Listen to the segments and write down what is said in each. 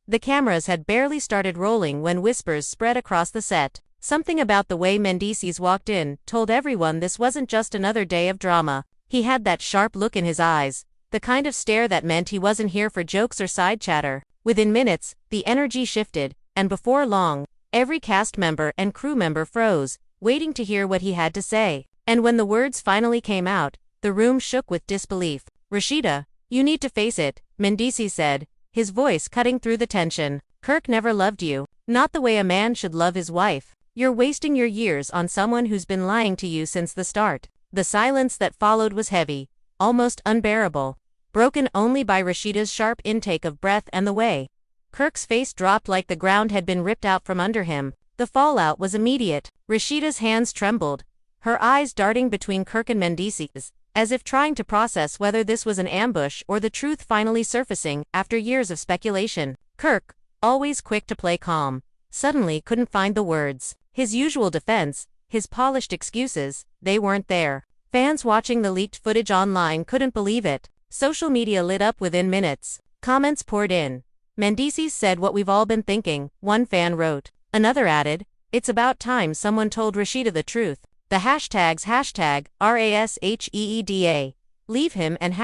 The cameras had barely started rolling when whispers spread across the set. Something about the way Mendeecees walked in told everyone this wasn't just another day of drama. He had that sharp look in his eyes, the kind of stare that meant he wasn't here for jokes or side chatter. Within minutes, the energy shifted, and before long, every cast member and crew member froze, waiting to hear what he had to say. And when the words finally came out, the room shook with disbelief. "Rasheeda, you need to face it," Mendeecees said, his voice cutting through the tension. "Kirk never loved you. Not the way a man should love his wife. You're wasting your years on someone who's been lying to you since the start." The silence that followed was heavy, almost unbearable, broken only by Rasheeda's sharp intake of breath and the way Kirk's face dropped like the ground had been ripped out from under him. The fallout was immediate. Rasheeda's hands trembled, her eyes darting between Kirk and Mendeecees, as if trying to process whether this was an ambush or the truth finally surfacing after years of speculation. Kirk, always quick to play calm, suddenly couldn't find the words. His usual defense, his polished excuses, they weren't there. Fans watching the leaked footage online couldn't believe it. Social media lit up within minutes. Comments poured in. "Mendeecees said what we've all been thinking," one fan wrote. Another added, "It's about time someone told Rasheeda the truth." The hashtags #RASHEEDA, leave him and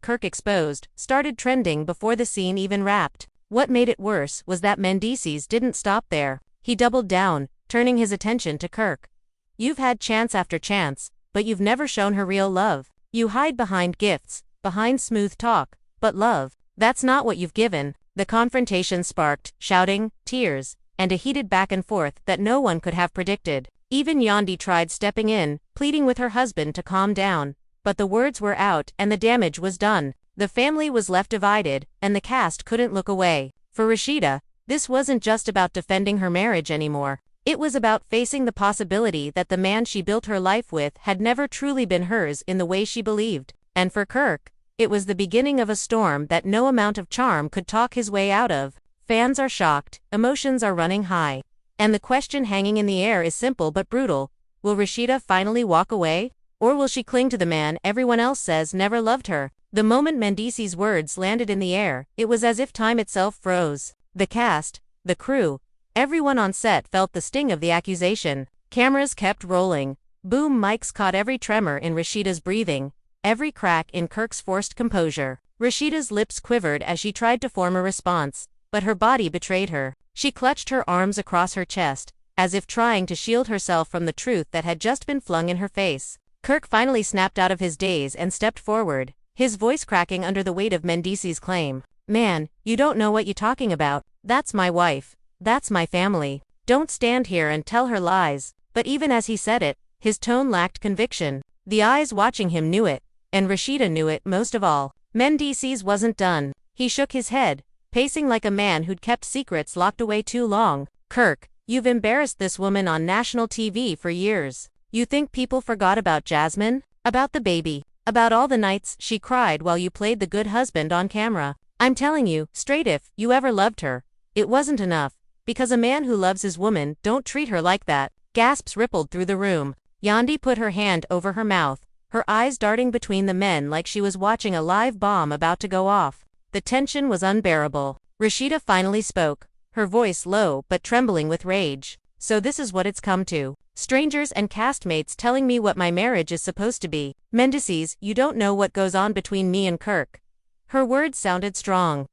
#Kirk exposed started trending before the scene even wrapped. What made it worse was that Mendeecees didn't stop there. He doubled down, turning his attention to Kirk. "You've had chance after chance, but you've never shown her real love. You hide behind gifts, behind smooth talk, but love, that's not what you've given." The confrontation sparked shouting, tears, and a heated back and forth that no one could have predicted. Even Yandi tried stepping in, pleading with her husband to calm down, but the words were out and the damage was done. The family was left divided, and the cast couldn't look away. For Rasheeda, this wasn't just about defending her marriage anymore. It was about facing the possibility that the man she built her life with had never truly been hers in the way she believed. And for Kirk, it was the beginning of a storm that no amount of charm could talk his way out of. Fans are shocked, emotions are running high, and the question hanging in the air is simple but brutal. Will Rasheeda finally walk away? Or will she cling to the man everyone else says never loved her? The moment Mendeecees' words landed in the air, it was as if time itself froze. The cast, the crew, everyone on set felt the sting of the accusation. Cameras kept rolling. Boom mics caught every tremor in Rasheeda's breathing, every crack in Kirk's forced composure. Rasheeda's lips quivered as she tried to form a response, but her body betrayed her. She clutched her arms across her chest, as if trying to shield herself from the truth that had just been flung in her face. Kirk finally snapped out of his daze and stepped forward, his voice cracking under the weight of Mendeecees' claim. "Man, you don't know what you're talking about. That's my wife. That's my family. Don't stand here and tell her lies." But even as he said it, his tone lacked conviction. The eyes watching him knew it, and Rasheeda knew it most of all. Mendeecees wasn't done. He shook his head, pacing like a man who'd kept secrets locked away too long. "Kirk, you've embarrassed this woman on national TV for years. You think people forgot about Jasmine? About the baby? About all the nights she cried while you played the good husband on camera? I'm telling you, straight, if you ever loved her, it wasn't enough, because a man who loves his woman don't treat her like that." Gasps rippled through the room. Yandi put her hand over her mouth, her eyes darting between the men like she was watching a live bomb about to go off. The tension was unbearable. Rasheeda finally spoke, her voice low but trembling with rage. "So this is what it's come to. Strangers and castmates telling me what my marriage is supposed to be. Mendeecees, you don't know what goes on between me and Kirk." Her words sounded strong,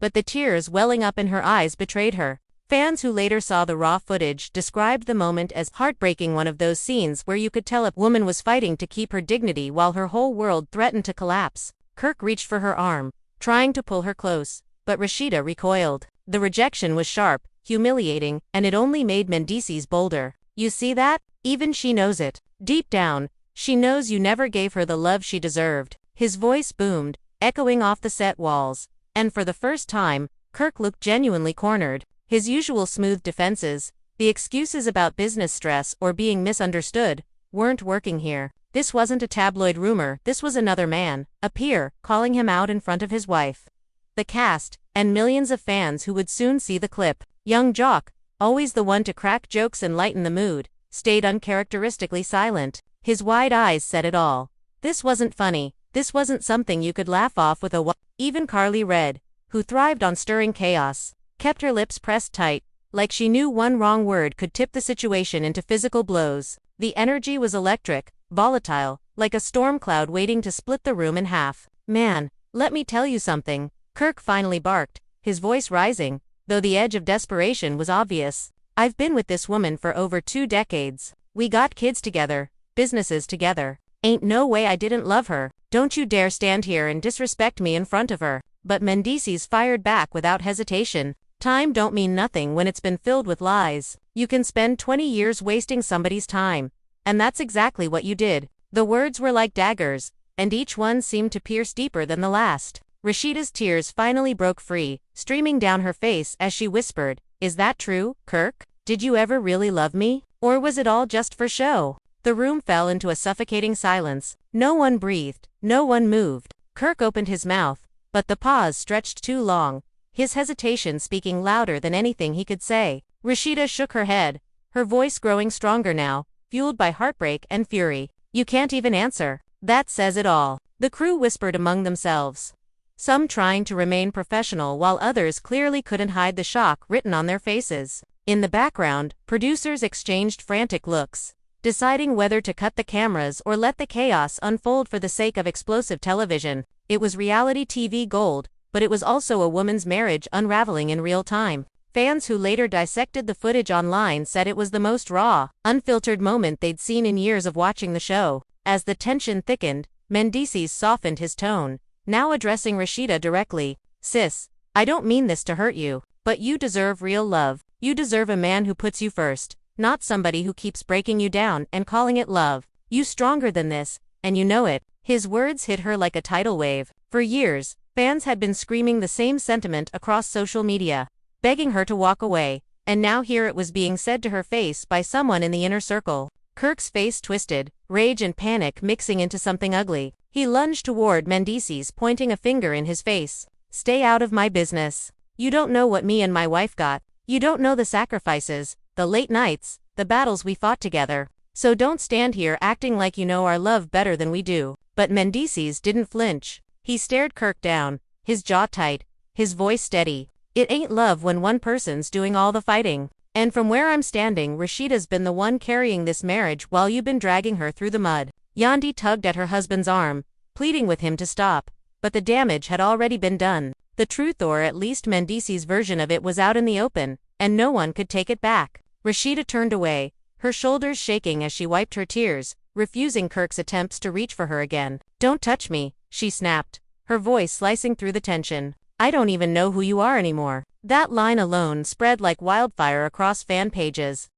but the tears welling up in her eyes betrayed her. Fans who later saw the raw footage described the moment as heartbreaking, one of those scenes where you could tell a woman was fighting to keep her dignity while her whole world threatened to collapse. Kirk reached for her arm, trying to pull her close, but Rasheeda recoiled. The rejection was sharp, humiliating, and it only made Mendeecees bolder. "You see that? Even she knows it. Deep down, she knows you never gave her the love she deserved." His voice boomed, echoing off the set walls, and for the first time, Kirk looked genuinely cornered. His usual smooth defenses, the excuses about business stress or being misunderstood, weren't working here. This wasn't a tabloid rumor, this was another man, a peer, calling him out in front of his wife. The cast, and millions of fans who would soon see the clip. Young Jock, always the one to crack jokes and lighten the mood, stayed uncharacteristically silent. His wide eyes said it all. This wasn't funny, this wasn't something you could laugh off with a Even Carly Red, who thrived on stirring chaos, kept her lips pressed tight, like she knew one wrong word could tip the situation into physical blows. The energy was electric, volatile, like a storm cloud waiting to split the room in half. "Man, let me tell you something," Kirk finally barked, his voice rising, though the edge of desperation was obvious. "I've been with this woman for over 2 decades. We got kids together, businesses together. Ain't no way I didn't love her. Don't you dare stand here and disrespect me in front of her." But Mendeecees fired back without hesitation. "Time don't mean nothing when it's been filled with lies. You can spend 20 years wasting somebody's time. And that's exactly what you did." The words were like daggers, and each one seemed to pierce deeper than the last. Rasheeda's tears finally broke free, streaming down her face as she whispered, "Is that true, Kirk? Did you ever really love me? Or was it all just for show?" The room fell into a suffocating silence. No one breathed, no one moved. Kirk opened his mouth, but the pause stretched too long, his hesitation speaking louder than anything he could say. Rasheeda shook her head, her voice growing stronger now, fueled by heartbreak and fury. "You can't even answer. That says it all." The crew whispered among themselves, some trying to remain professional while others clearly couldn't hide the shock written on their faces. In the background, producers exchanged frantic looks, deciding whether to cut the cameras or let the chaos unfold for the sake of explosive television. It was reality TV gold, but it was also a woman's marriage unraveling in real time. Fans who later dissected the footage online said it was the most raw, unfiltered moment they'd seen in years of watching the show. As the tension thickened, Mendeecees softened his tone, now addressing Rasheeda directly. "Sis, I don't mean this to hurt you, but you deserve real love. You deserve a man who puts you first, not somebody who keeps breaking you down and calling it love. You stronger than this, and you know it." His words hit her like a tidal wave. For years, fans had been screaming the same sentiment across social media, begging her to walk away, and now here it was being said to her face by someone in the inner circle. Kirk's face twisted, rage and panic mixing into something ugly. He lunged toward Mendeecees, pointing a finger in his face. "Stay out of my business. You don't know what me and my wife got. You don't know the sacrifices, the late nights, the battles we fought together. So don't stand here acting like you know our love better than we do." But Mendeecees didn't flinch. He stared Kirk down, his jaw tight, his voice steady. "It ain't love when one person's doing all the fighting. And from where I'm standing, Rasheeda's been the one carrying this marriage while you've been dragging her through the mud." Yandi tugged at her husband's arm, pleading with him to stop. But the damage had already been done. The truth, or at least Mendeecees' version of it, was out in the open, and no one could take it back. Rasheeda turned away, her shoulders shaking as she wiped her tears, refusing Kirk's attempts to reach for her again. "Don't touch me," she snapped, her voice slicing through the tension. "I don't even know who you are anymore." That line alone spread like wildfire across fan pages,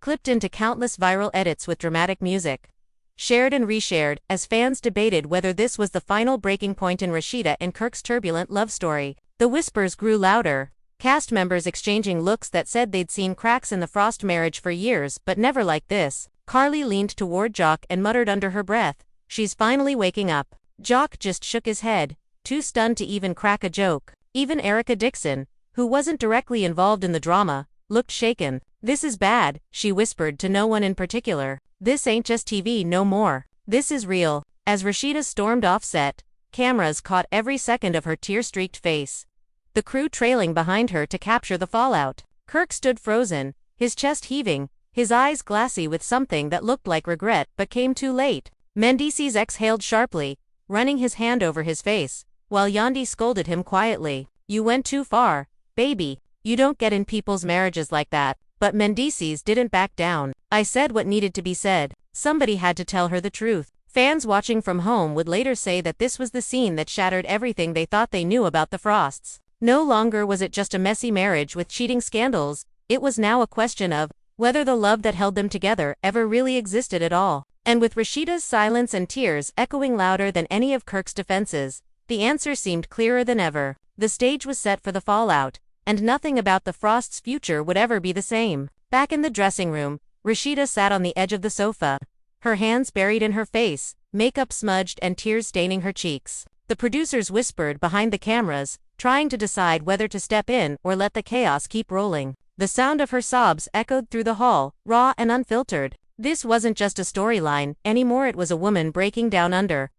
clipped into countless viral edits with dramatic music, shared and reshared as fans debated whether this was the final breaking point in Rasheeda and Kirk's turbulent love story. The whispers grew louder, cast members exchanging looks that said they'd seen cracks in the Frost marriage for years, but never like this. Carly leaned toward Jock and muttered under her breath, "She's finally waking up." Jock just shook his head, too stunned to even crack a joke. Even Erica Dixon, who wasn't directly involved in the drama, looked shaken. "This is bad," she whispered to no one in particular. "This ain't just TV no more. This is real." As Rasheeda stormed off set, cameras caught every second of her tear-streaked face, the crew trailing behind her to capture the fallout. Kirk stood frozen, his chest heaving, his eyes glassy with something that looked like regret but came too late. Mendeecees exhaled sharply, running his hand over his face, while Yandi scolded him quietly. "You went too far, baby. You don't get in people's marriages like that." But Mendeecees didn't back down. "I said what needed to be said." Somebody had to tell her the truth. Fans watching from home would later say that this was the scene that shattered everything they thought they knew about the Frosts. No longer was it just a messy marriage with cheating scandals, it was now a question of whether the love that held them together ever really existed at all. And with Rasheeda's silence and tears echoing louder than any of Kirk's defenses, the answer seemed clearer than ever. The stage was set for the fallout, and nothing about the Frost's future would ever be the same. Back in the dressing room, Rasheeda sat on the edge of the sofa, her hands buried in her face, makeup smudged and tears staining her cheeks. The producers whispered behind the cameras, trying to decide whether to step in or let the chaos keep rolling. The sound of her sobs echoed through the hall, raw and unfiltered. This wasn't just a storyline anymore, it was a woman breaking down under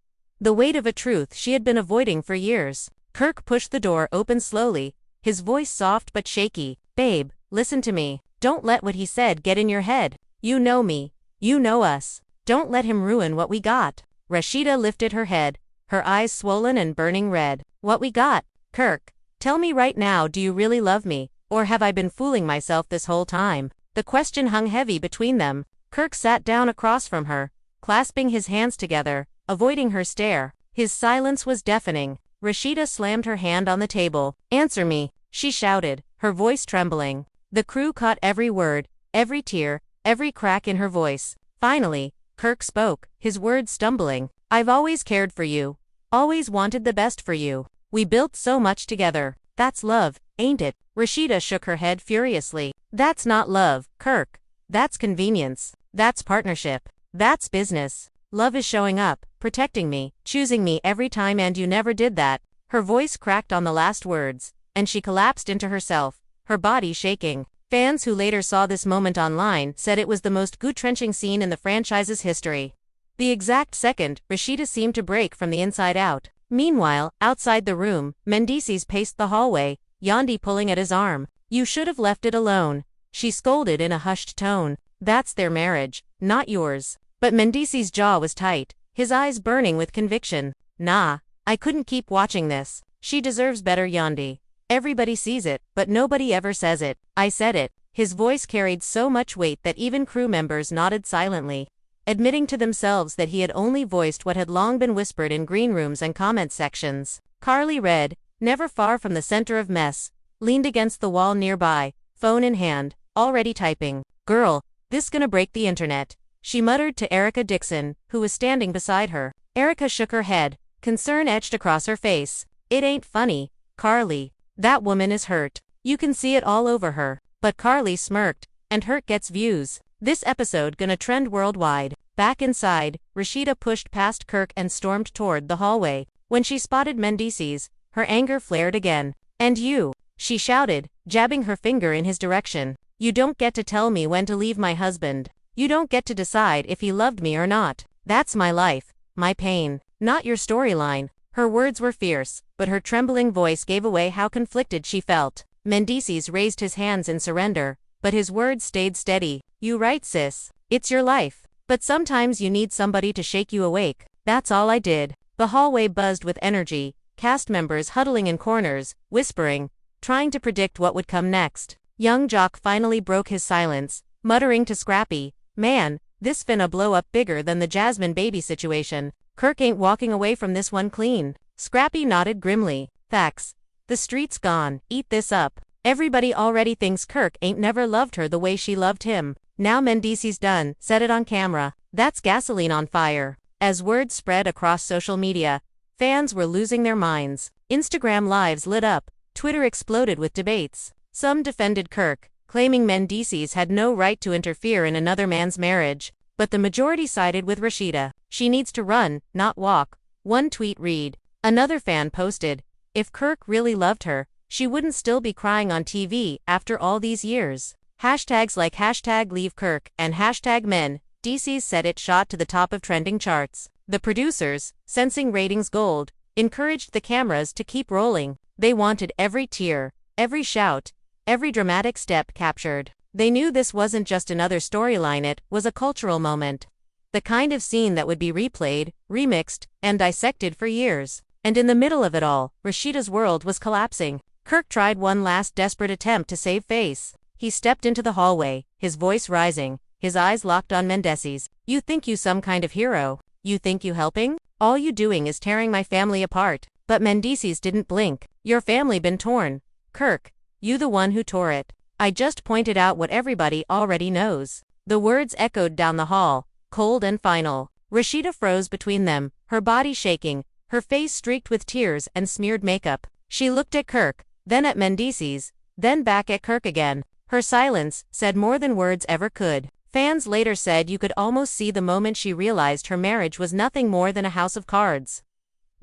the weight of a truth she had been avoiding for years. Kirk pushed the door open slowly, his voice soft but shaky. Babe, listen to me. Don't let what he said get in your head. You know me. You know us. Don't let him ruin what we got. Rasheeda lifted her head, her eyes swollen and burning red. What we got? Kirk, tell me right now, do you really love me, or have I been fooling myself this whole time? The question hung heavy between them. Kirk sat down across from her, clasping his hands together, avoiding her stare. His silence was deafening. Rasheeda slammed her hand on the table. Answer me, she shouted, her voice trembling. The crew caught every word, every tear, every crack in her voice. Finally, Kirk spoke, his words stumbling. I've always cared for you. Always wanted the best for you. We built so much together. That's love, ain't it? Rasheeda shook her head furiously. That's not love, Kirk. That's convenience. That's partnership. That's business. Love is showing up, protecting me, choosing me every time, and you never did that. Her voice cracked on the last words, and she collapsed into herself, her body shaking. Fans who later saw this moment online said it was the most gut-wrenching scene in the franchise's history. The exact second, Rasheeda seemed to break from the inside out. Meanwhile, outside the room, Mendeecees paced the hallway, Yandi pulling at his arm. You should have left it alone, she scolded in a hushed tone. That's their marriage, not yours. But Mendeecees' jaw was tight, his eyes burning with conviction. Nah, I couldn't keep watching this. She deserves better, Yandi. Everybody sees it, but nobody ever says it. I said it. His voice carried so much weight that even crew members nodded silently, admitting to themselves that he had only voiced what had long been whispered in green rooms and comment sections. Carly Red, never far from the center of mess, leaned against the wall nearby, phone in hand, already typing. Girl, this gonna break the internet, she muttered to Erica Dixon, who was standing beside her. Erica shook her head, concern etched across her face. It ain't funny, Carly. That woman is hurt. You can see it all over her. But Carly smirked, and hurt gets views. This episode gonna trend worldwide. Back inside, Rasheeda pushed past Kirk and stormed toward the hallway. When she spotted Mendeecees, her anger flared again. And you, she shouted, jabbing her finger in his direction. You don't get to tell me when to leave my husband. You don't get to decide if he loved me or not. That's my life, my pain, not your storyline. Her words were fierce, but her trembling voice gave away how conflicted she felt. Mendeecees raised his hands in surrender, but his words stayed steady. You right, sis. It's your life. But sometimes you need somebody to shake you awake. That's all I did. The hallway buzzed with energy, cast members huddling in corners, whispering, trying to predict what would come next. Young Jock finally broke his silence, muttering to Scrappy, Man, this finna blow up bigger than the Jasmine baby situation. Kirk ain't walking away from this one clean. Scrappy nodded grimly. Facts. The street's gone. Eat this up. Everybody already thinks Kirk ain't never loved her the way she loved him. Now Mendeecees done, said it on camera. That's gasoline on fire. As word spread across social media, fans were losing their minds. Instagram lives lit up. Twitter exploded with debates. Some defended Kirk, claiming Mendeecees had no right to interfere in another man's marriage. But the majority sided with Rasheeda. She needs to run, not walk. One tweet read. Another fan posted, if Kirk really loved her, she wouldn't still be crying on TV after all these years. Hashtags like hashtag leave Kirk and hashtag Mendeecees said it shot to the top of trending charts. The producers, sensing ratings gold, encouraged the cameras to keep rolling. They wanted every tear, every shout, every dramatic step captured. They knew this wasn't just another storyline, it was a cultural moment. The kind of scene that would be replayed, remixed, and dissected for years. And in the middle of it all, Rasheeda's world was collapsing. Kirk tried one last desperate attempt to save face. He stepped into the hallway, his voice rising, his eyes locked on Mendeecees. You think you some kind of hero? You think you helping? All you doing is tearing my family apart. But Mendeecees didn't blink. Your family been torn. Kirk, you the one who tore it. I just pointed out what everybody already knows. The words echoed down the hall, cold and final. Rasheeda froze between them, her body shaking, her face streaked with tears and smeared makeup. She looked at Kirk, then at Mendeecees, then back at Kirk again. Her silence said more than words ever could. Fans later said you could almost see the moment she realized her marriage was nothing more than a house of cards,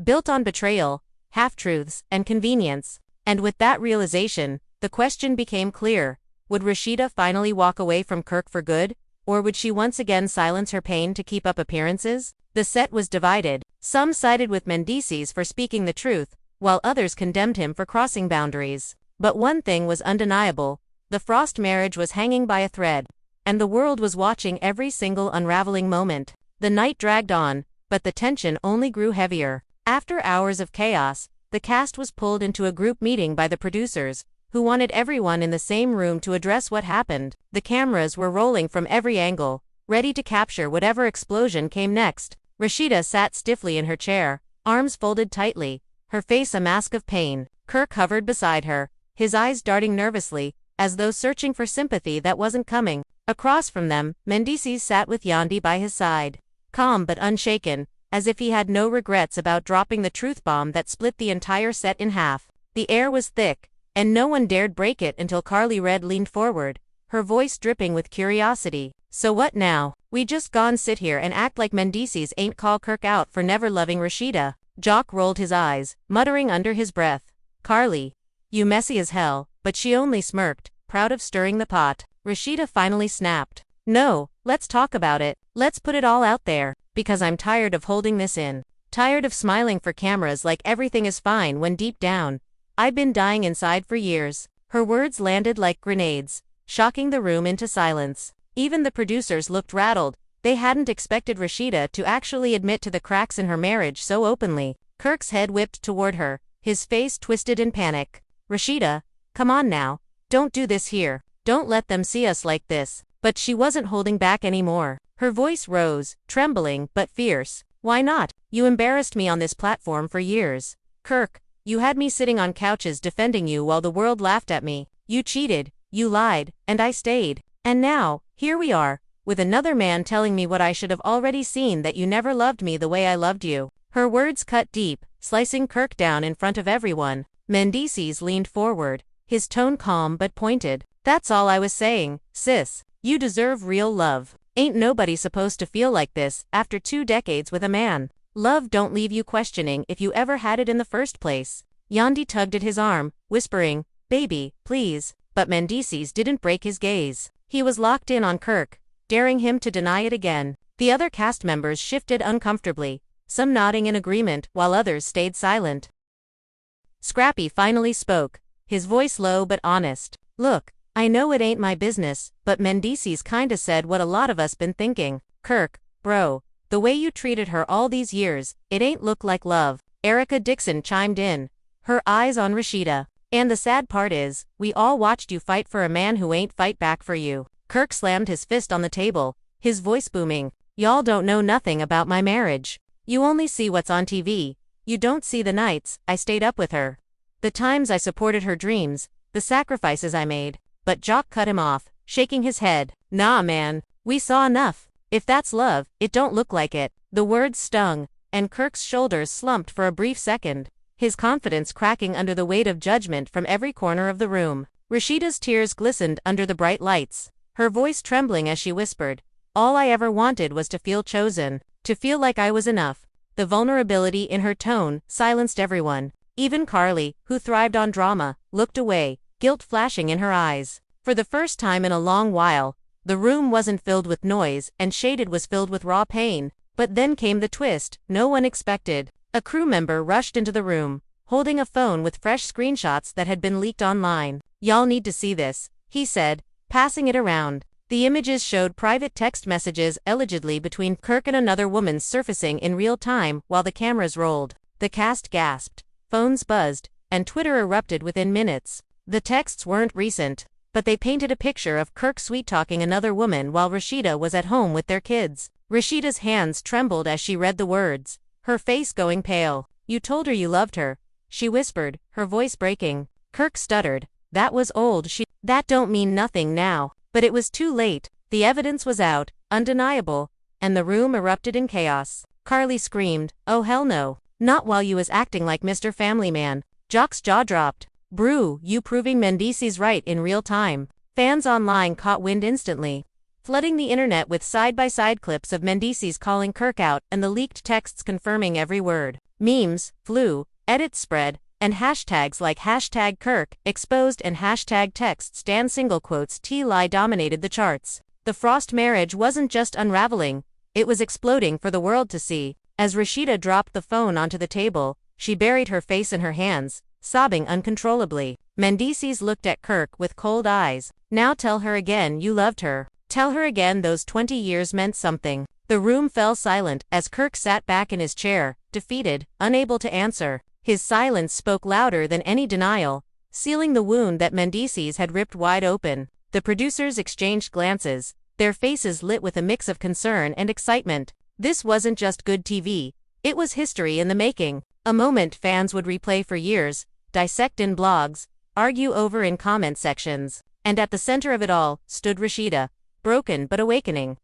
built on betrayal, half-truths, and convenience. And with that realization, the question became clear. Would Rasheeda finally walk away from Kirk for good? Or would she once again silence her pain to keep up appearances? The set was divided. Some sided with Mendeecees for speaking the truth, while others condemned him for crossing boundaries. But one thing was undeniable: the Frost marriage was hanging by a thread, and the world was watching every single unraveling moment. The night dragged on, but the tension only grew heavier. After hours of chaos, the cast was pulled into a group meeting by the producers, who wanted everyone in the same room to address what happened. The cameras were rolling from every angle, ready to capture whatever explosion came next. Rasheeda sat stiffly in her chair, arms folded tightly, her face a mask of pain. Kirk hovered beside her, his eyes darting nervously, as though searching for sympathy that wasn't coming. Across from them, Mendeecees sat with Yandi by his side, calm but unshaken, as if he had no regrets about dropping the truth bomb that split the entire set in half. The air was thick, and no one dared break it until Carly Red leaned forward, her voice dripping with curiosity. "So what now? We just gone sit here and act like Mendeecees ain't call Kirk out for never loving Rasheeda?" Jock rolled his eyes, muttering under his breath, "Carly, you messy as hell," but she only smirked, proud of stirring the pot. Rasheeda finally snapped, "No, let's talk about it. Let's put it all out there, because I'm tired of holding this in. Tired of smiling for cameras like everything is fine when deep down, I've been dying inside for years." Her words landed like grenades, shocking the room into silence. Even the producers looked rattled. They hadn't expected Rasheeda to actually admit to the cracks in her marriage so openly. Kirk's head whipped toward her, his face twisted in panic. "Rasheeda, come on now. Don't do this here. Don't let them see us like this." But she wasn't holding back anymore. Her voice rose, trembling but fierce. "Why not? You embarrassed me on this platform for years. Kirk, you had me sitting on couches defending you while the world laughed at me. You cheated, you lied, and I stayed. And now, here we are, with another man telling me what I should have already seen, that you never loved me the way I loved you." Her words cut deep, slicing Kirk down in front of everyone. Mendeecees leaned forward, his tone calm but pointed. "That's all I was saying, sis. You deserve real love. Ain't nobody supposed to feel like this after 2 decades with a man. Love don't leave you questioning if you ever had it in the first place." Yandi tugged at his arm, whispering, "Baby, please." But Mendeecees didn't break his gaze. He was locked in on Kirk, daring him to deny it again. The other cast members shifted uncomfortably, some nodding in agreement while others stayed silent. Scrappy finally spoke, his voice low but honest. "Look, I know it ain't my business, but Mendeecees kinda said what a lot of us been thinking. Kirk, bro, the way you treated her all these years, it ain't look like love." Erica Dixon chimed in, her eyes on Rasheeda. "And the sad part is, we all watched you fight for a man who ain't fight back for you." Kirk slammed his fist on the table, his voice booming. "Y'all don't know nothing about my marriage. You only see what's on TV. You don't see the nights I stayed up with her, the times I supported her dreams, the sacrifices I made." But Jock cut him off, shaking his head. "Nah man, we saw enough. If that's love, it don't look like it." The words stung, and Kirk's shoulders slumped for a brief second, his confidence cracking under the weight of judgment from every corner of the room. Rasheeda's tears glistened under the bright lights, her voice trembling as she whispered, "All I ever wanted was to feel chosen, to feel like I was enough." The vulnerability in her tone silenced everyone. Even Carly, who thrived on drama, looked away, guilt flashing in her eyes. For the first time in a long while, the room wasn't filled with noise and shaded was filled with raw pain. But then came the twist no one expected. A crew member rushed into the room, holding a phone with fresh screenshots that had been leaked online. "Y'all need to see this," he said, passing it around. The images showed private text messages allegedly between Kirk and another woman surfacing in real time while the cameras rolled. The cast gasped, phones buzzed, and Twitter erupted within minutes. The texts weren't recent, but they painted a picture of Kirk sweet-talking another woman while Rasheeda was at home with their kids. Rasheeda's hands trembled as she read the words, her face going pale. "You told her you loved her," she whispered, her voice breaking. Kirk stuttered. "That was old. That don't mean nothing now." But it was too late. The evidence was out, undeniable, and the room erupted in chaos. Carly screamed, "Oh hell no. Not while you was acting like Mr. Family Man." Jock's jaw dropped. "Brew, you proving Mendeecees right in real time." Fans online caught wind instantly, flooding the internet with side-by-side clips of Mendeecees calling Kirk out and the leaked texts confirming every word. Memes flew, edits spread, and hashtags like #Kirk exposed and #text Stan single quotes T-lie dominated the charts. The Frost marriage wasn't just unraveling, it was exploding for the world to see. As Rasheeda dropped the phone onto the table, she buried her face in her hands, sobbing uncontrollably. Mendeecees looked at Kirk with cold eyes. Now tell her again you loved her. Tell her again those 20 years meant something. The room fell silent as Kirk sat back in his chair, defeated, unable to answer. His silence spoke louder than any denial, sealing the wound that Mendeecees had ripped wide open. The producers exchanged glances, their faces lit with a mix of concern and excitement. This wasn't just good TV, it was history in the making. A moment fans would replay for years, dissect in blogs, argue over in comment sections. And at the center of it all stood Rasheeda, broken but awakening.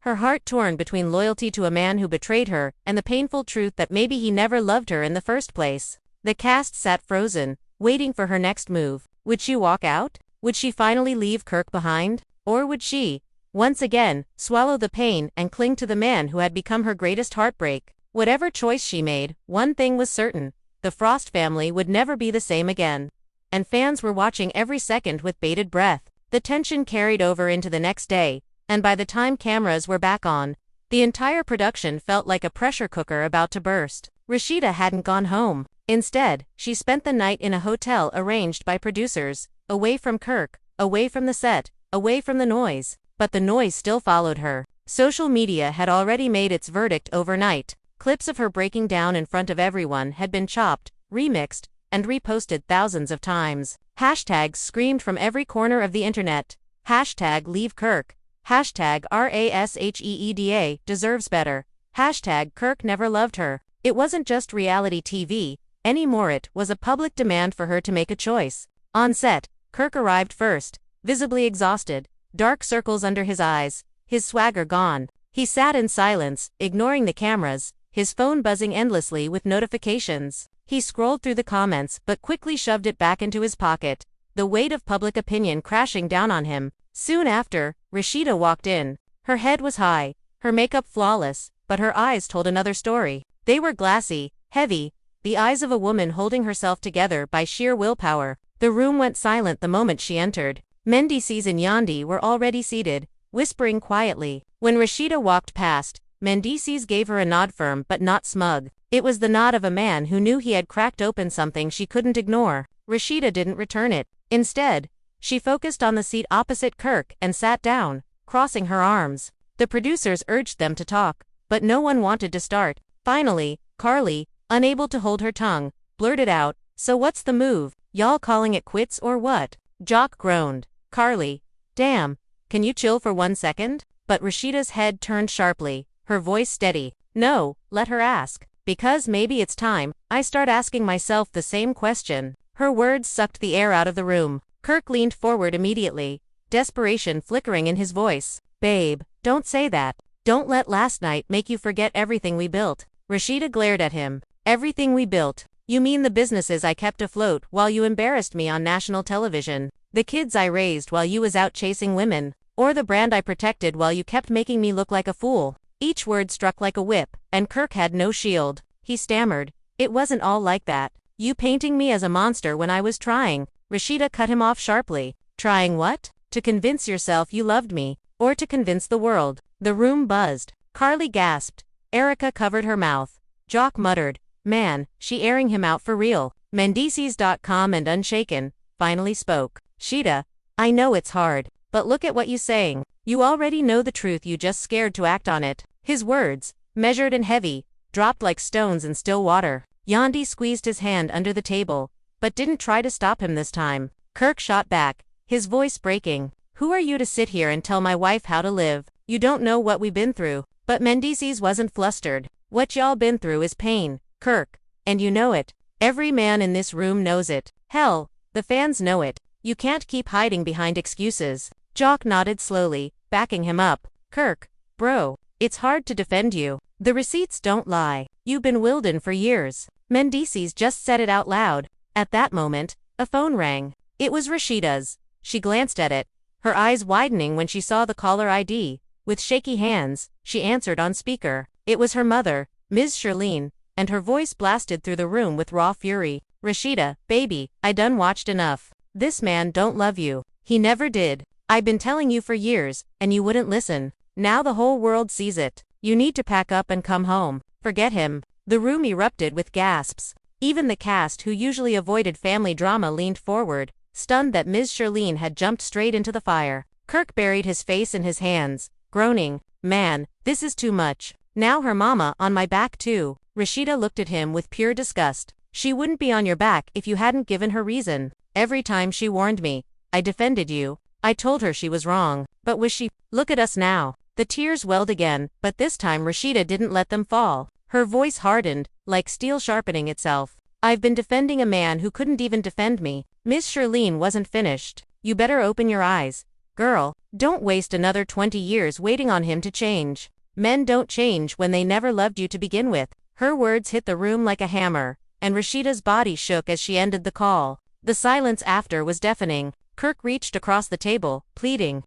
Her heart torn between loyalty to a man who betrayed her and the painful truth that maybe he never loved her in the first place. The cast sat frozen, waiting for her next move. Would she walk out? Would she finally leave Kirk behind? Or would she, once again, swallow the pain and cling to the man who had become her greatest heartbreak? Whatever choice she made, one thing was certain: the Frost family would never be the same again. And fans were watching every second with bated breath. The tension carried over into the next day, and by the time cameras were back on, the entire production felt like a pressure cooker about to burst. Rasheeda hadn't gone home. Instead, she spent the night in a hotel arranged by producers, away from Kirk, away from the set, away from the noise. But the noise still followed her. Social media had already made its verdict overnight. Clips of her breaking down in front of everyone had been chopped, remixed, and reposted thousands of times. Hashtags screamed from every corner of the internet. Hashtag leave Kirk. Hashtag Rasheeda deserves better. Hashtag Kirk never loved her. It wasn't just reality TV anymore, it was a public demand for her to make a choice. On set, Kirk arrived first, visibly exhausted, dark circles under his eyes, his swagger gone. He sat in silence, ignoring the cameras, his phone buzzing endlessly with notifications. He scrolled through the comments but quickly shoved it back into his pocket, the weight of public opinion crashing down on him. Soon after, Rasheeda walked in. Her head was high, her makeup flawless, but her eyes told another story. They were glassy, heavy, the eyes of a woman holding herself together by sheer willpower. The room went silent the moment she entered. Mendeecees and Yandi were already seated, whispering quietly. When Rasheeda walked past, Mendeecees gave her a nod, firm but not smug. It was the nod of a man who knew he had cracked open something she couldn't ignore. Rasheeda didn't return it. Instead, she focused on the seat opposite Kirk and sat down, crossing her arms. The producers urged them to talk, but no one wanted to start. Finally, Carly, unable to hold her tongue, blurted out, "So what's the move? Y'all calling it quits or what?" Jock groaned. "Carly, damn, can you chill for 1 second?" But Rasheeda's head turned sharply, her voice steady. "No, let her ask. Because maybe it's time I start asking myself the same question." Her words sucked the air out of the room. Kirk leaned forward immediately, desperation flickering in his voice. "Babe, don't say that. Don't let last night make you forget everything we built." Rasheeda glared at him. "Everything we built? You mean the businesses I kept afloat while you embarrassed me on national television? The kids I raised while you was out chasing women? Or the brand I protected while you kept making me look like a fool?" Each word struck like a whip, and Kirk had no shield. He stammered, "It wasn't all like that. You painting me as a monster when I was trying." Rasheeda cut him off sharply. "Trying what? To convince yourself you loved me, or to convince the world?" The room buzzed. Carly gasped. Erica covered her mouth. Jock muttered, "Man, she airing him out for real." Mendeecees.com and Unshaken finally spoke. "Sheeda, I know it's hard, but look at what you saying. You already know the truth, you just scared to act on it." His words, measured and heavy, dropped like stones in still water. Yandi squeezed his hand under the table, but didn't try to stop him this time. Kirk shot back, his voice breaking. "Who are you to sit here and tell my wife how to live? You don't know what we've been through." But Mendeecees wasn't flustered. "What y'all been through is pain, Kirk, and you know it. Every man in this room knows it. Hell, the fans know it. You can't keep hiding behind excuses." Jock nodded slowly, backing him up. "Kirk, bro, it's hard to defend you. The receipts don't lie. You've been Wilden for years." Mendeecees just said it out loud. At that moment, a phone rang. It was Rasheeda's. She glanced at it, her eyes widening when she saw the caller ID. With shaky hands, she answered on speaker. It was her mother, Ms. Shirlene, and her voice blasted through the room with raw fury. "Rasheeda, baby, I done watched enough. This man don't love you. He never did. I've been telling you for years, and you wouldn't listen. Now the whole world sees it. You need to pack up and come home. Forget him." The room erupted with gasps. Even the cast, who usually avoided family drama, leaned forward, stunned that Ms. Shirlene had jumped straight into the fire. Kirk buried his face in his hands, groaning, "Man, this is too much. Now her mama on my back too." Rasheeda looked at him with pure disgust. "She wouldn't be on your back if you hadn't given her reason. Every time she warned me, I defended you. I told her she was wrong. But was she? Look at us now." The tears welled again, but this time Rasheeda didn't let them fall. Her voice hardened, like steel sharpening itself. "I've been defending a man who couldn't even defend me." Miss Shirlene wasn't finished. "You better open your eyes. Girl, don't waste another 20 years waiting on him to change. Men don't change when they never loved you to begin with." Her words hit the room like a hammer, and Rasheeda's body shook as she ended the call. The silence after was deafening. Kirk reached across the table, pleading.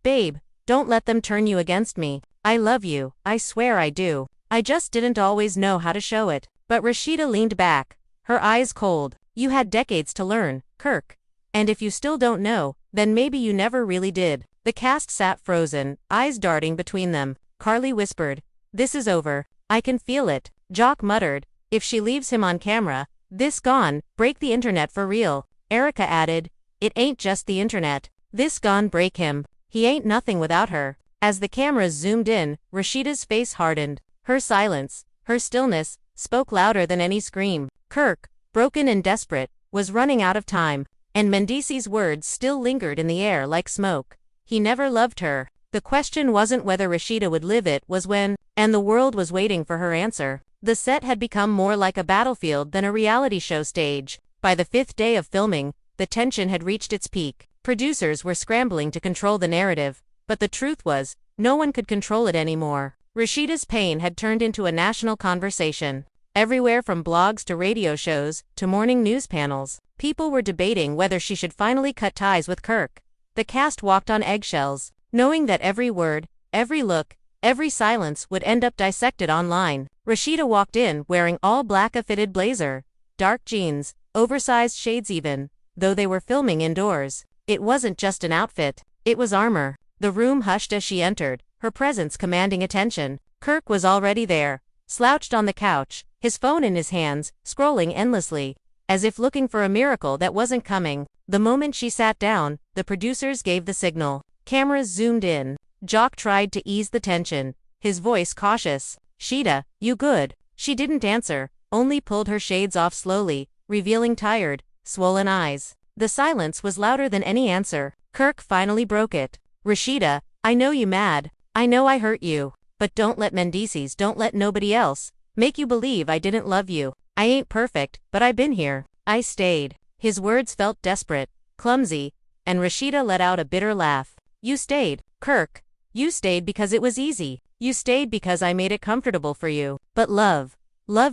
"Babe, don't let them turn you against me. I love you, I swear I do. I just didn't always know how to show it." But Rasheeda leaned back, her eyes cold. "You had decades to learn, Kirk. And if you still don't know, then maybe you never really did." The cast sat frozen, eyes darting between them. Carly whispered, "This is over. I can feel it." Jock muttered, "If she leaves him on camera, this gone, break the internet for real." Erica added, "It ain't just the internet. This gone break him. He ain't nothing without her." As the cameras zoomed in, Rasheeda's face hardened. Her silence, her stillness, spoke louder than any scream. Kirk, broken and desperate, was running out of time, and Mendeecees' words still lingered in the air like smoke. He never loved her. The question wasn't whether Rasheeda would live, it was when, and the world was waiting for her answer. The set had become more like a battlefield than a reality show stage. By the 5th day of filming, the tension had reached its peak. Producers were scrambling to control the narrative, but the truth was, no one could control it anymore. Rasheeda's pain had turned into a national conversation. Everywhere from blogs to radio shows to morning news panels, people were debating whether she should finally cut ties with Kirk. The cast walked on eggshells, knowing that every word, every look, every silence would end up dissected online. Rasheeda walked in wearing all black, a fitted blazer, dark jeans, oversized shades even, though they were filming indoors. It wasn't just an outfit, it was armor. The room hushed as she entered, her presence commanding attention. Kirk was already there, slouched on the couch, his phone in his hands, scrolling endlessly, as if looking for a miracle that wasn't coming. The moment she sat down, the producers gave the signal. Cameras zoomed in. Jock tried to ease the tension, his voice cautious. "Sheeda, you good?" She didn't answer, only pulled her shades off slowly, revealing tired, swollen eyes. The silence was louder than any answer. Kirk finally broke it. "Rasheeda, I know you mad. I know I hurt you. But don't let Mendeecees, don't let nobody else, make you believe I didn't love you. I ain't perfect, but I been here. I stayed." His words felt desperate, clumsy, and Rasheeda let out a bitter laugh. "You stayed, Kirk. You stayed because it was easy. You stayed because I made it comfortable for you. But love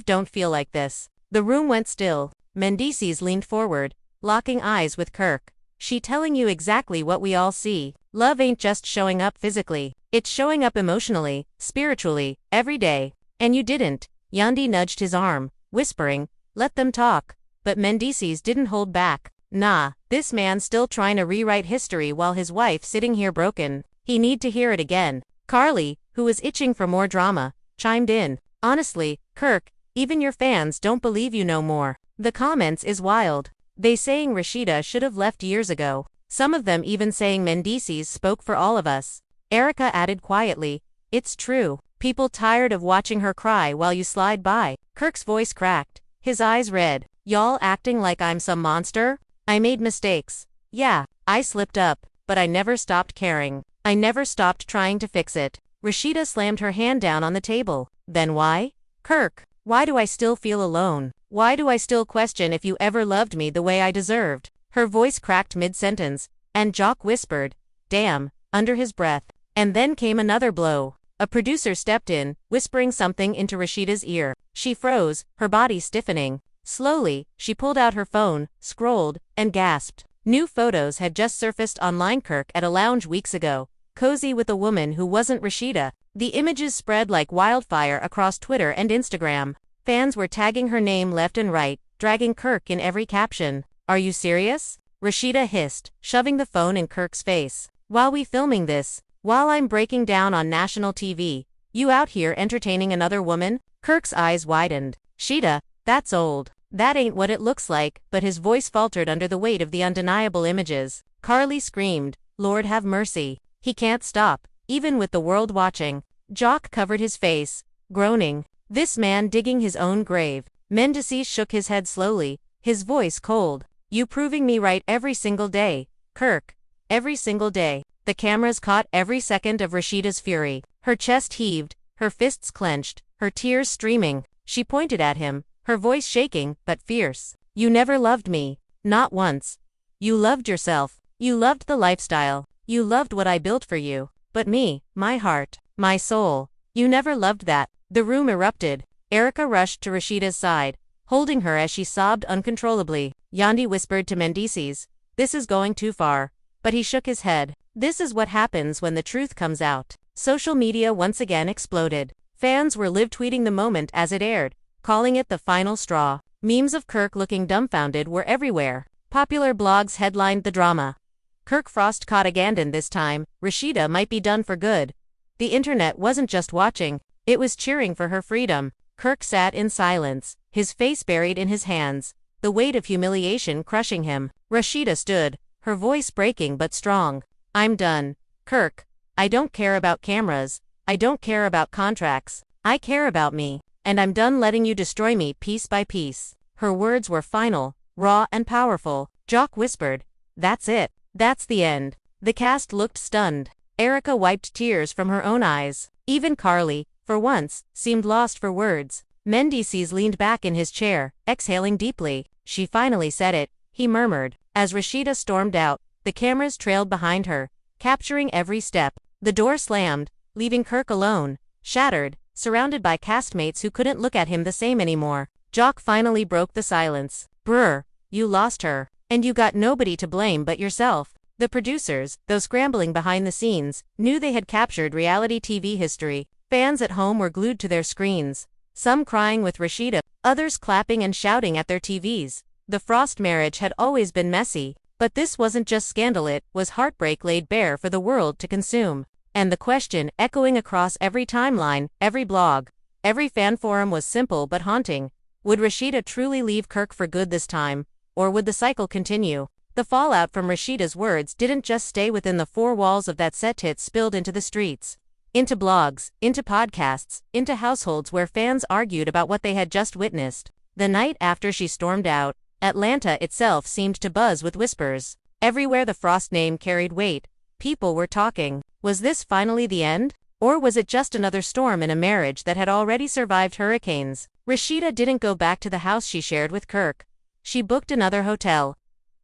don't feel like this." The room went still. Mendeecees leaned forward, locking eyes with Kirk. "She telling you exactly what we all see. Love ain't just showing up physically. It's showing up emotionally, spiritually, every day. And you didn't." Yandi nudged his arm, whispering, "Let them talk." But Mendeecees didn't hold back. "Nah, this man's still trying to rewrite history while his wife sitting here broken. He need to hear it again." Carly, who was itching for more drama, chimed in. "Honestly, Kirk, even your fans don't believe you no more. The comments is wild. They saying Rasheeda should have left years ago. Some of them even saying Mendeecees spoke for all of us." Erica added quietly, "It's true. People tired of watching her cry while you slide by." Kirk's voice cracked, his eyes red. "Y'all acting like I'm some monster? I made mistakes. Yeah, I slipped up, but I never stopped caring. I never stopped trying to fix it." Rasheeda slammed her hand down on the table. "Then why? Kirk, why do I still feel alone? Why do I still question if you ever loved me the way I deserved?" Her voice cracked mid-sentence, and Jock whispered, "Damn," under his breath. And then came another blow. A producer stepped in, whispering something into Rasheeda's ear. She froze, her body stiffening. Slowly, she pulled out her phone, scrolled, and gasped. New photos had just surfaced online. Kirk at a lounge weeks ago, cozy with a woman who wasn't Rasheeda. The images spread like wildfire across Twitter and Instagram. Fans were tagging her name left and right, dragging Kirk in every caption. "Are you serious?" Rasheeda hissed, shoving the phone in Kirk's face. "While we filming this, while I'm breaking down on national TV, you out here entertaining another woman?" Kirk's eyes widened. "Sheeda, That's old. That ain't what it looks like, but his voice faltered under the weight of the undeniable images. Carly screamed, Lord have mercy. He can't stop, even with the world watching. Jock covered his face, groaning. This man digging his own grave. Mendeecees shook his head slowly, his voice cold. You proving me right every single day, Kirk. Every single day. The cameras caught every second of Rasheeda's fury. Her chest heaved, her fists clenched, her tears streaming. She pointed at him, her voice shaking, but fierce. You never loved me. Not once. You loved yourself. You loved the lifestyle. You loved what I built for you. But me, my heart, my soul. You never loved that. The room erupted. Erica rushed to Rasheeda's side, holding her as she sobbed uncontrollably. Yandi whispered to Mendeecees, this is going too far. But he shook his head. This is what happens when the truth comes out. Social media once again exploded. Fans were live tweeting the moment as it aired, calling it the final straw. Memes of Kirk looking dumbfounded were everywhere. Popular blogs headlined the drama. Kirk Frost caught a Gandon this time. Rasheeda might be done for good. The internet wasn't just watching, it was cheering for her freedom. Kirk sat in silence, his face buried in his hands, the weight of humiliation crushing him. Rasheeda stood, her voice breaking but strong. I'm done. Kirk, I don't care about cameras. I don't care about contracts. I care about me. And I'm done letting you destroy me piece by piece. Her words were final, raw and powerful. Jock whispered, that's it. That's the end. The cast looked stunned. Erica wiped tears from her own eyes. Even Carly, for once, seemed lost for words. Mendeecees leaned back in his chair, exhaling deeply. She finally said it, he murmured. As Rasheeda stormed out, the cameras trailed behind her, capturing every step. The door slammed, leaving Kirk alone, shattered, surrounded by castmates who couldn't look at him the same anymore. Jock finally broke the silence. Brr, you lost her. And you got nobody to blame but yourself. The producers, though scrambling behind the scenes, knew they had captured reality TV history. Fans at home were glued to their screens, some crying with Rasheeda, others clapping and shouting at their TVs. The Frost marriage had always been messy, but this wasn't just scandal, it was heartbreak laid bare for the world to consume. And the question, echoing across every timeline, every blog, every fan forum was simple but haunting. Would Rasheeda truly leave Kirk for good this time? Or would the cycle continue? The fallout from Rasheeda's words didn't just stay within the four walls of that set, it spilled into the streets. Into blogs, into podcasts, into households where fans argued about what they had just witnessed. The night after she stormed out, Atlanta itself seemed to buzz with whispers. Everywhere the Frost name carried weight, people were talking. Was this finally the end? Or was it just another storm in a marriage that had already survived hurricanes? Rasheeda didn't go back to the house she shared with Kirk. She booked another hotel.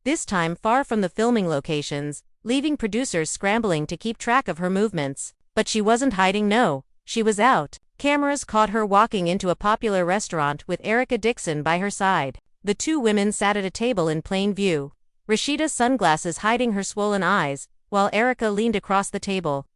This time far from the filming locations, leaving producers scrambling to keep track of her movements. But she wasn't hiding, no. She was out. Cameras caught her walking into a popular restaurant with Erica Dixon by her side. The two women sat at a table in plain view, Rasheeda's sunglasses hiding her swollen eyes, while Erica leaned across the table,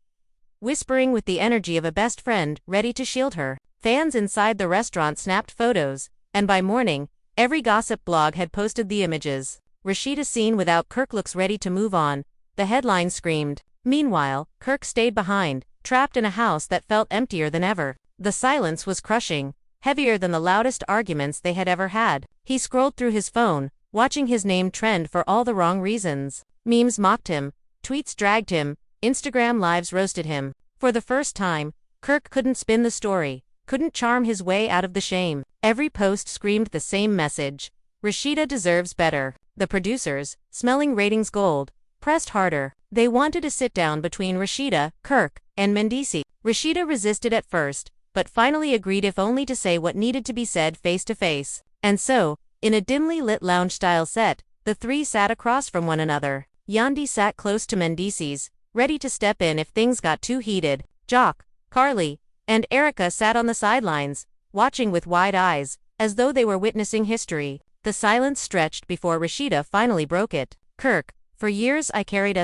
whispering with the energy of a best friend, ready to shield her. Fans inside the restaurant snapped photos, and by morning, every gossip blog had posted the images. Rasheeda seen without Kirk looks ready to move on, the headline screamed. Meanwhile, Kirk stayed behind, trapped in a house that felt emptier than ever. The silence was crushing, heavier than the loudest arguments they had ever had. He scrolled through his phone, watching his name trend for all the wrong reasons. Memes mocked him, tweets dragged him, Instagram lives roasted him. For the first time, Kirk couldn't spin the story, couldn't charm his way out of the shame. Every post screamed the same message. Rasheeda deserves better. The producers, smelling ratings gold, pressed harder. They wanted a sit-down between Rasheeda, Kirk, and Mendeecees. Rasheeda resisted at first, but finally agreed, if only to say what needed to be said face to face. And so, in a dimly lit lounge-style set, the three sat across from one another. Yandi sat close to Mendeecees, ready to step in if things got too heated. Jock, Carly, and Erica sat on the sidelines, watching with wide eyes, as though they were witnessing history. The silence stretched before Rasheeda finally broke it. Kirk, for years I carried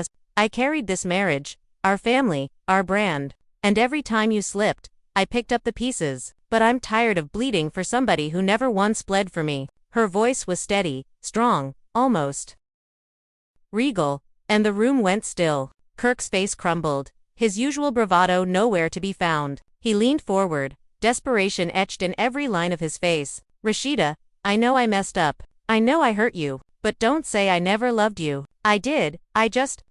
this marriage, our family, our brand. And every time you slipped, I picked up the pieces. But I'm tired of bleeding for somebody who never once bled for me. Her voice was steady, strong, almost regal, and the room went still. Kirk's face crumbled, his usual bravado nowhere to be found. He leaned forward, desperation etched in every line of his face. Rasheeda, I know I messed up. I know I hurt you. But don't say I never loved you. I did. I just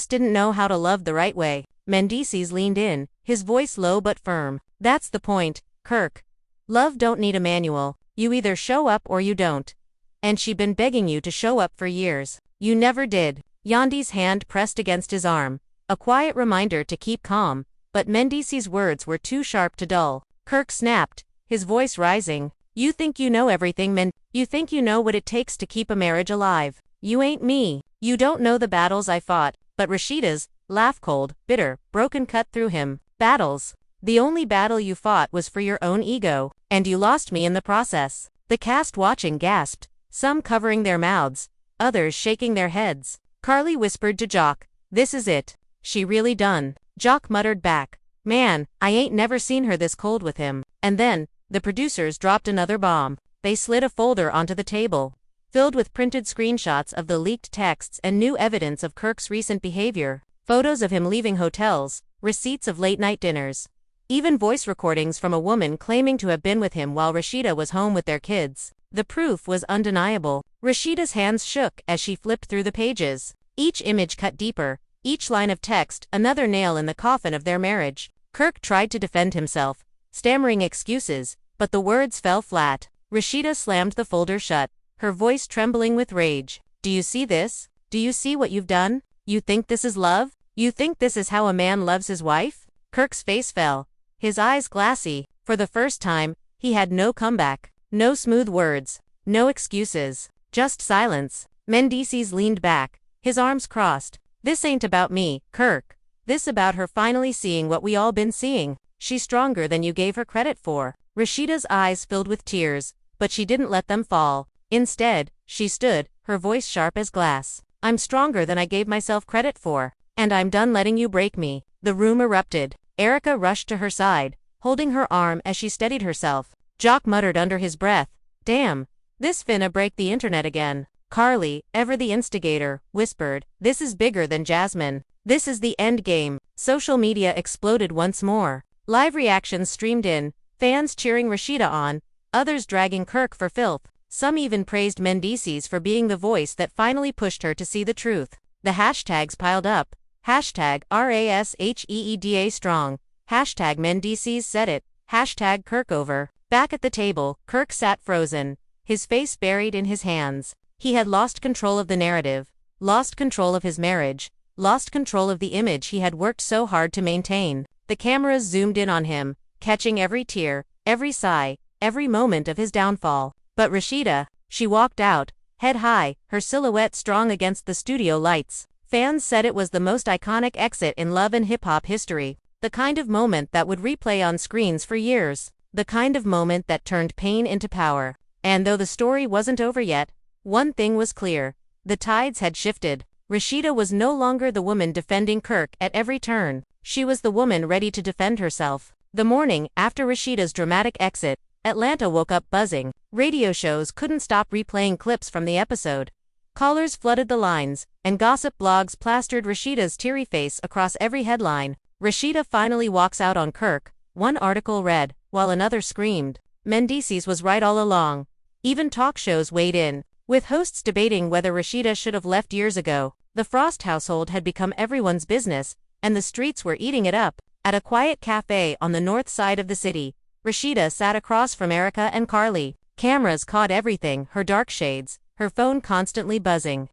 didn't know how to love the right way. Mendeecees leaned in, his voice low but firm. That's the point, Kirk. Love don't need a manual. You either show up or you don't. And she been begging you to show up for years. You never did. Yandi's hand pressed against his arm, a quiet reminder to keep calm, but Mendeecees' words were too sharp to dull. Kirk snapped, his voice rising. You think you know everything, You think you know what it takes to keep a marriage alive. You ain't me. You don't know the battles I fought, but Rasheeda's laugh cold, bitter, broken cut through him. Battles. The only battle you fought was for your own ego, and you lost me in the process. The cast watching gasped, some covering their mouths, others shaking their heads. Carly whispered to Jock, "This is it. She really done." Jock muttered back, "Man, I ain't never seen her this cold with him." And then, the producers dropped another bomb. They slid a folder onto the table, filled with printed screenshots of the leaked texts and new evidence of Kirk's recent behavior. Photos of him leaving hotels, receipts of late-night dinners. Even voice recordings from a woman claiming to have been with him while Rasheeda was home with their kids. The proof was undeniable. Rasheeda's hands shook as she flipped through the pages. Each image cut deeper, each line of text another nail in the coffin of their marriage. Kirk tried to defend himself, stammering excuses, but the words fell flat. Rasheeda slammed the folder shut, her voice trembling with rage. "Do you see this? Do you see what you've done? You think this is love? You think this is how a man loves his wife?" Kirk's face fell, his eyes glassy. For the first time, he had no comeback. No smooth words, no excuses, just silence. Mendeecees leaned back, his arms crossed. "This ain't about me, Kirk. This about her finally seeing what we all been seeing. She's stronger than you gave her credit for." Rasheeda's eyes filled with tears, but she didn't let them fall. Instead, she stood, her voice sharp as glass. "I'm stronger than I gave myself credit for. And I'm done letting you break me." The room erupted. Erica rushed to her side, holding her arm as she steadied herself. Jock muttered under his breath, "Damn, this finna break the internet again." Carly, ever the instigator, whispered, "This is bigger than Jasmine. This is the end game." Social media exploded once more. Live reactions streamed in, fans cheering Rasheeda on, others dragging Kirk for filth. Some even praised Mendeecees for being the voice that finally pushed her to see the truth. The hashtags piled up. Hashtag RASHEEDA strong. Hashtag Mendeecees said it. Hashtag Kirkover. Back at the table, Kirk sat frozen, his face buried in his hands. He had lost control of the narrative, lost control of his marriage, lost control of the image he had worked so hard to maintain. The cameras zoomed in on him, catching every tear, every sigh, every moment of his downfall. But Rasheeda, she walked out, head high, her silhouette strong against the studio lights. Fans said it was the most iconic exit in love and hip-hop history. The kind of moment that would replay on screens for years. The kind of moment that turned pain into power. And though the story wasn't over yet, one thing was clear. The tides had shifted. Rasheeda was no longer the woman defending Kirk at every turn. She was the woman ready to defend herself. The morning after Rasheeda's dramatic exit, Atlanta woke up buzzing. Radio shows couldn't stop replaying clips from the episode. Callers flooded the lines, and gossip blogs plastered Rasheeda's teary face across every headline. Rasheeda finally walks out on Kirk, one article read, while another screamed. Mendeecees was right all along. Even talk shows weighed in, with hosts debating whether Rasheeda should have left years ago. The Frost household had become everyone's business, and the streets were eating it up. At a quiet cafe on the north side of the city, Rasheeda sat across from Erica and Carly. Cameras caught everything, her dark shades, her phone constantly buzzing.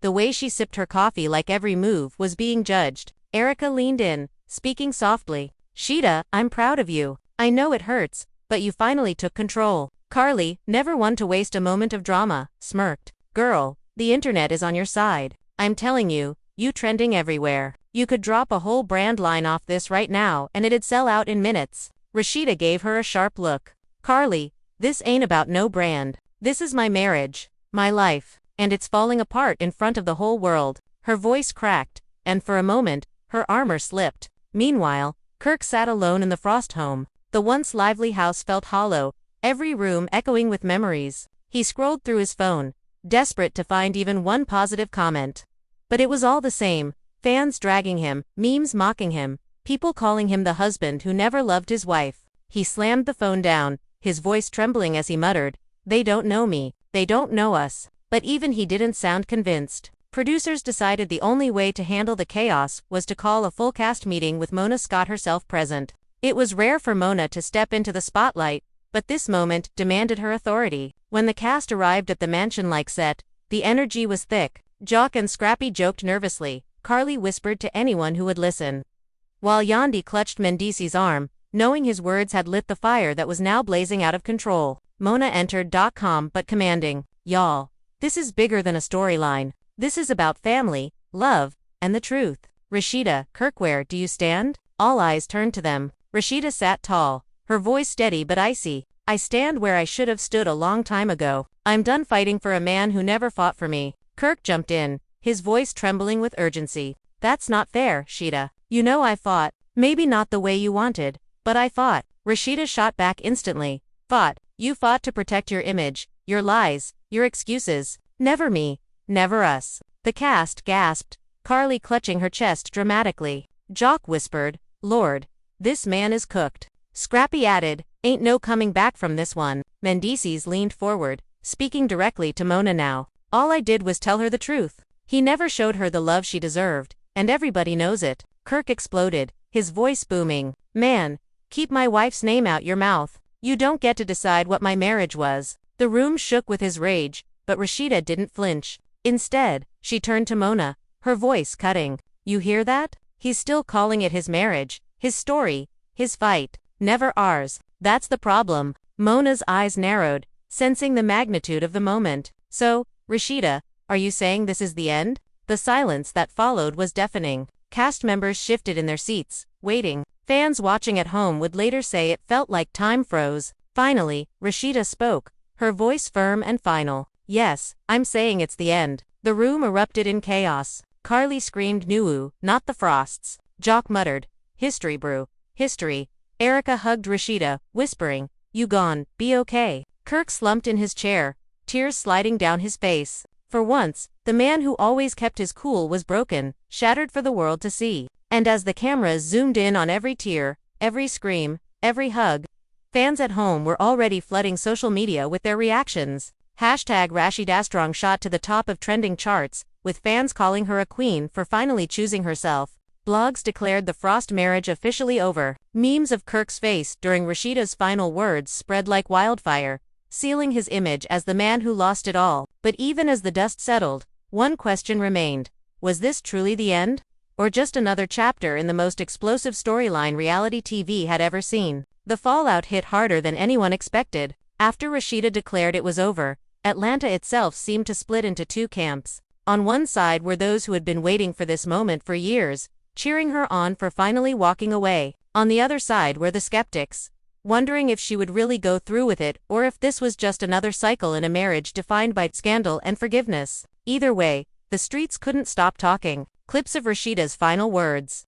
The way she sipped her coffee like every move was being judged. Erica leaned in, speaking softly. "Sheeda, I'm proud of you. I know it hurts, but you finally took control." Carly, never one to waste a moment of drama, smirked. "Girl, the internet is on your side. I'm telling you, you trending everywhere. You could drop a whole brand line off this right now and it'd sell out in minutes." Rasheeda gave her a sharp look. "Carly, this ain't about no brand. This is my marriage, my life, and it's falling apart in front of the whole world." Her voice cracked, and for a moment, her armor slipped. Meanwhile, Kirk sat alone in the Frost home. The once lively house felt hollow, every room echoing with memories. He scrolled through his phone, desperate to find even one positive comment. But it was all the same. Fans dragging him, memes mocking him, people calling him the husband who never loved his wife. He slammed the phone down, his voice trembling as he muttered, They don't know me. They don't know us. But even he didn't sound convinced. Producers decided the only way to handle the chaos was to call a full cast meeting with Mona Scott herself present. It was rare for Mona to step into the spotlight, but this moment demanded her authority. When the cast arrived at the mansion-like set, the energy was thick. Jock and Scrappy joked nervously. Carly whispered to anyone who would listen, while Yandi clutched Mendeecees' arm, knowing his words had lit the fire that was now blazing out of control. Mona entered calm but commanding. Y'all, this is bigger than a storyline. This is about family, love, and the truth. Rasheeda, Kirk, where do you stand? All eyes turned to them. Rasheeda sat tall, her voice steady but icy. I stand where I should have stood a long time ago. I'm done fighting for a man who never fought for me. Kirk jumped in, his voice trembling with urgency. That's not fair, Sheeda. You know I fought. Maybe not the way you wanted, but I fought. Rasheeda shot back instantly. Fought? You fought to protect your image, your lies, your excuses. Never me. Never us. The cast gasped, Carly clutching her chest dramatically. Jock whispered, Lord, this man is cooked. Scrappy added, ain't no coming back from this one. Mendeecees leaned forward, speaking directly to Mona now. All I did was tell her the truth. He never showed her the love she deserved, and everybody knows it. Kirk exploded, his voice booming. Man, keep my wife's name out your mouth. You don't get to decide what my marriage was. The room shook with his rage, but Rasheeda didn't flinch. Instead, she turned to Mona, her voice cutting. You hear that? He's still calling it his marriage, his story, his fight. Never ours. That's the problem. Mona's eyes narrowed, sensing the magnitude of the moment. So, Rasheeda, are you saying this is the end? The silence that followed was deafening. Cast members shifted in their seats, waiting. Fans watching at home would later say it felt like time froze. Finally, Rasheeda spoke, her voice firm and final. Yes, I'm saying it's the end. The room erupted in chaos. Carly screamed Nuwu, not the Frosts. Jock muttered, history brew, history. Erica hugged Rasheeda, whispering, you gone, be okay. Kirk slumped in his chair, tears sliding down his face. For once, the man who always kept his cool was broken, shattered for the world to see. And as the cameras zoomed in on every tear, every scream, every hug, fans at home were already flooding social media with their reactions. #Rasheeda Strong shot to the top of trending charts, with fans calling her a queen for finally choosing herself. Blogs declared the Frost marriage officially over. Memes of Kirk's face during Rasheeda's final words spread like wildfire, sealing his image as the man who lost it all. But even as the dust settled, one question remained. Was this truly the end? Or just another chapter in the most explosive storyline reality TV had ever seen? The fallout hit harder than anyone expected. After Rasheeda declared it was over, Atlanta itself seemed to split into two camps. On one side were those who had been waiting for this moment for years, cheering her on for finally walking away. On the other side were the skeptics, wondering if she would really go through with it or if this was just another cycle in a marriage defined by scandal and forgiveness. Either way, the streets couldn't stop talking. Clips of Rasheeda's final words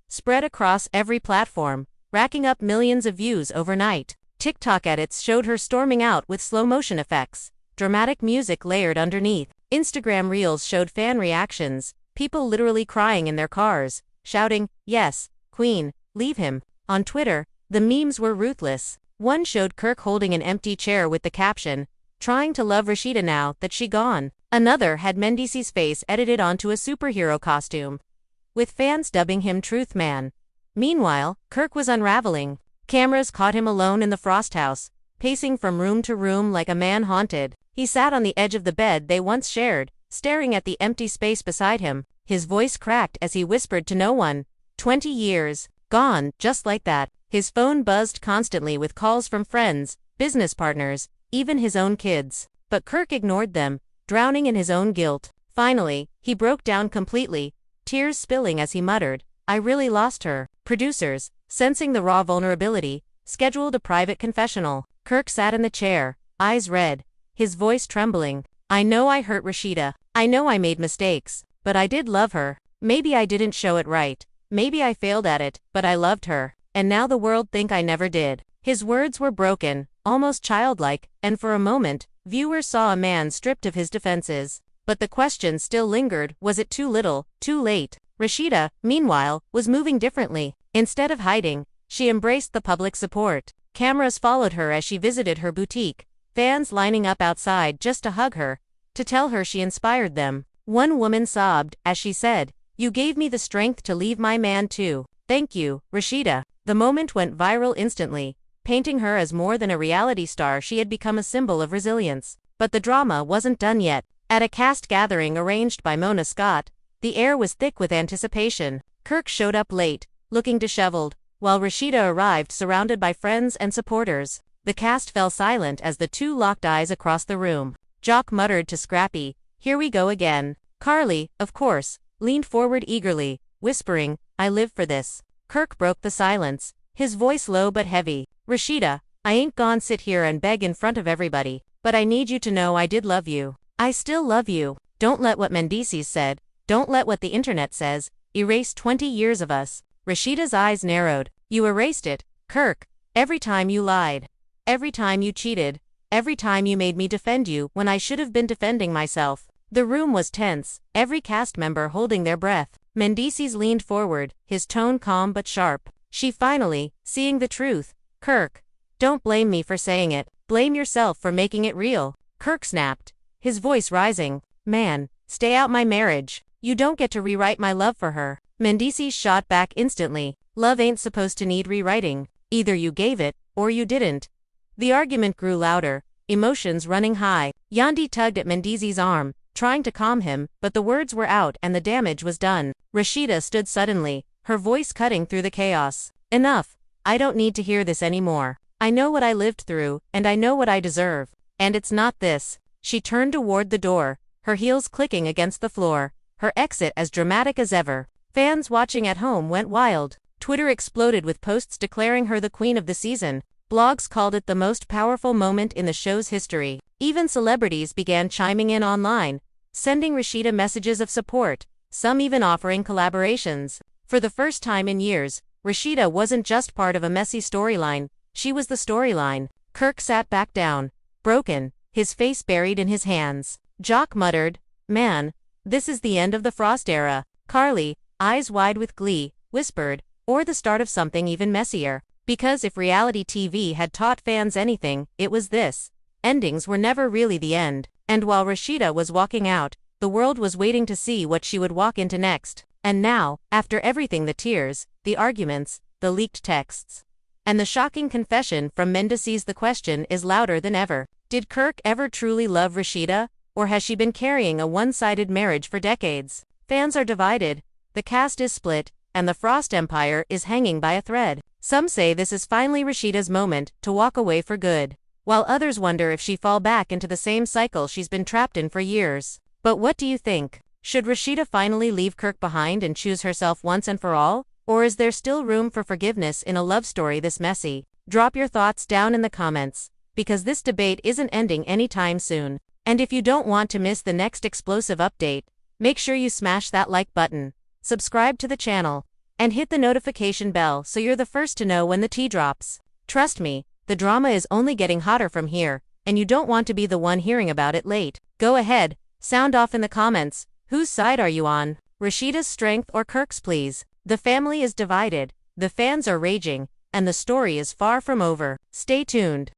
spread across every platform, racking up millions of views overnight. TikTok edits showed her storming out with slow-motion effects, dramatic music layered underneath. Instagram reels showed fan reactions, people literally crying in their cars, shouting, yes, Queen, leave him. On Twitter, the memes were ruthless. One showed Kirk holding an empty chair with the caption, trying to love Rasheeda now that she gone. Another had Mendeecees' face edited onto a superhero costume, with fans dubbing him Truth Man. Meanwhile, Kirk was unraveling. Cameras caught him alone in the Frost house, pacing from room to room like a man haunted. He sat on the edge of the bed they once shared, staring at the empty space beside him. His voice cracked as he whispered to no one. 20 years. Gone, just like that. His phone buzzed constantly with calls from friends, business partners, even his own kids. But Kirk ignored them, drowning in his own guilt. Finally, he broke down completely, tears spilling as he muttered, I really lost her. Producers, sensing the raw vulnerability, scheduled a private confessional. Kirk sat in the chair, eyes red, his voice trembling. I know I hurt Rasheeda. I know I made mistakes. But I did love her. Maybe I didn't show it right. Maybe I failed at it, but I loved her. And now the world think I never did. His words were broken, almost childlike, and for a moment, viewers saw a man stripped of his defenses. But the question still lingered, was it too little, too late? Rasheeda, meanwhile, was moving differently. Instead of hiding, she embraced the public support. Cameras followed her as she visited her boutique, fans lining up outside just to hug her, to tell her she inspired them. One woman sobbed as she said, "You gave me the strength to leave my man too. Thank you, Rasheeda." The moment went viral instantly, painting her as more than a reality star. She had become a symbol of resilience. But the drama wasn't done yet. At a cast gathering arranged by Mona Scott, the air was thick with anticipation. Kirk showed up late, looking disheveled, while Rasheeda arrived surrounded by friends and supporters. The cast fell silent as the two locked eyes across the room. Jock muttered to Scrappy, "Here we go again." Carly, of course, leaned forward eagerly, whispering, "I live for this." Kirk broke the silence, his voice low but heavy. "Rasheeda, I ain't gon' sit here and beg in front of everybody, but I need you to know I did love you. I still love you. Don't let what Mendeecees said, don't let what the internet says, erase 20 years of us." Rasheeda's eyes narrowed. "You erased it, Kirk. Every time you lied. Every time you cheated. Every time you made me defend you when I should have been defending myself." The room was tense, every cast member holding their breath. Mendeecees leaned forward, his tone calm but sharp. She finally, seeing the truth. "Kirk, don't blame me for saying it. Blame yourself for making it real." Kirk snapped, his voice rising. "Man, stay out my marriage. You don't get to rewrite my love for her." Mendeecees shot back instantly. "Love ain't supposed to need rewriting. Either you gave it, or you didn't." The argument grew louder, emotions running high. Yandi tugged at Mendeecees' arm, trying to calm him, but the words were out and the damage was done. Rasheeda stood suddenly, her voice cutting through the chaos. "Enough. I don't need to hear this anymore. I know what I lived through, and I know what I deserve. And it's not this." She turned toward the door, her heels clicking against the floor, her exit as dramatic as ever. Fans watching at home went wild. Twitter exploded with posts declaring her the queen of the season. Blogs called it the most powerful moment in the show's history. Even celebrities began chiming in online, sending Rasheeda messages of support, some even offering collaborations. For the first time in years, Rasheeda wasn't just part of a messy storyline, she was the storyline. Kirk sat back down, broken, his face buried in his hands. Jock muttered, "Man, this is the end of the Frost era." Carly, eyes wide with glee, whispered, "Or the start of something even messier." Because if reality TV had taught fans anything, it was this. Endings were never really the end. And while Rasheeda was walking out, the world was waiting to see what she would walk into next. And now, after everything, the tears, the arguments, the leaked texts, and the shocking confession from Mendeecees, the question is louder than ever. Did Kirk ever truly love Rasheeda, or has she been carrying a one-sided marriage for decades? Fans are divided, the cast is split, and the Frost Empire is hanging by a thread. Some say this is finally Rasheeda's moment to walk away for good, while others wonder if she fall back into the same cycle she's been trapped in for years. But what do you think? Should Rasheeda finally leave Kirk behind and choose herself once and for all? Or is there still room for forgiveness in a love story this messy? Drop your thoughts down in the comments, because this debate isn't ending anytime soon. And if you don't want to miss the next explosive update, make sure you smash that like button, subscribe to the channel, and hit the notification bell so you're the first to know when the tea drops. Trust me, the drama is only getting hotter from here, and you don't want to be the one hearing about it late. Go ahead, sound off in the comments. Whose side are you on? Rasheeda's strength or Kirk's, please? The family is divided, the fans are raging, and the story is far from over. Stay tuned.